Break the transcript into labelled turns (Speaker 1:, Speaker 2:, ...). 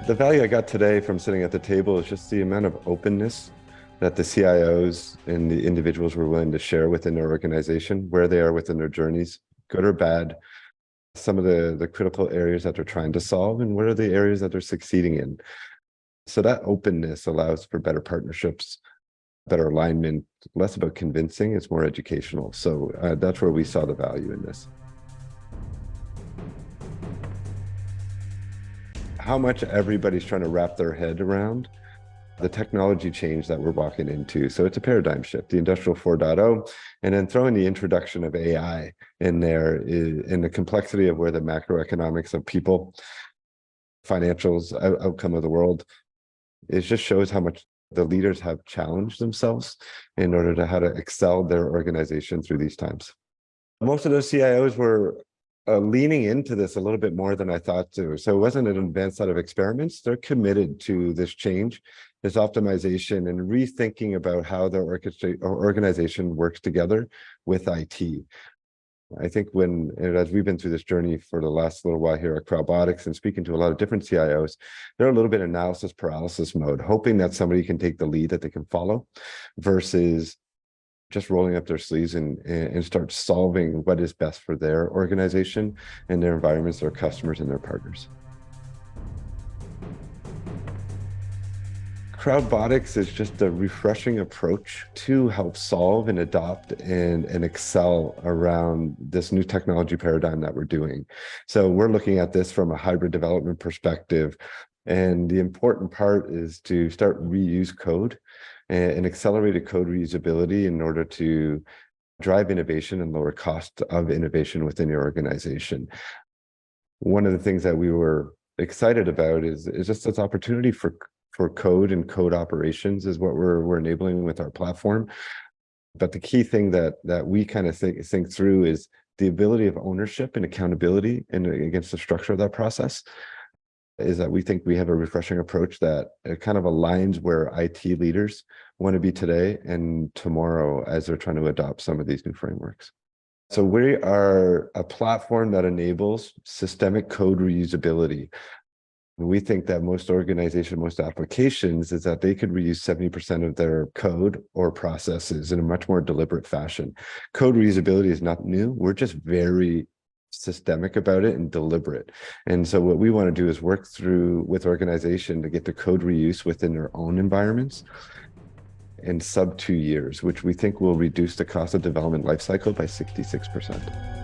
Speaker 1: The value I got today from sitting at the table is just the amount of openness that the CIOs and the individuals were willing to share within their organization, where they are within their journeys, good or bad, some of the critical areas that they're trying to solve, and what are the areas that they're succeeding in. So that openness allows for better partnerships, better alignment, less about convincing, it's more educational. So that's where we saw the value in this. How much everybody's trying to wrap their head around the technology change that we're walking into. So it's a paradigm shift, the Industrial 4.0, and then throwing the introduction of AI in there in the complexity of where the macroeconomics of people, financials, outcome of the world, it just shows how much the leaders have challenged themselves in order to how to excel their organization through these times. Most of those CIOs were leaning into this a little bit more than I thought to. So it wasn't an advanced set of experiments. They're committed to this change, this optimization, and rethinking about how their organization works together with IT. I think as we've been through this journey for the last little while here at Crowdbotics and speaking to a lot of different CIOs, they're a little bit analysis paralysis mode, hoping that somebody can take the lead that they can follow versus just rolling up their sleeves and start solving what is best for their organization and their environments, their customers, and their partners. Crowdbotics is just a refreshing approach to help solve and adopt and excel around this new technology paradigm that we're doing. So we're looking at this from a hybrid development perspective. And the important part is to start reuse code and accelerated code reusability in order to drive innovation and lower cost of innovation within your organization. One of the things that we were excited about is just this opportunity for code and code operations is what we're enabling with our platform. But the key thing that we kind of think through is the ability of ownership and accountability against the structure of that process. Is that we think we have a refreshing approach that kind of aligns where IT leaders want to be today and tomorrow as they're trying to adopt some of these new frameworks. So we are a platform that enables systemic code reusability. We think that most organizations, most applications, is that they could reuse 70% of their code or processes in a much more deliberate fashion. Code reusability is not new. We're just very systemic about it and deliberate. And so what we want to do is work through with organization to get the code reuse within their own environments in sub 2 years, which we think will reduce the cost of development lifecycle by 66%.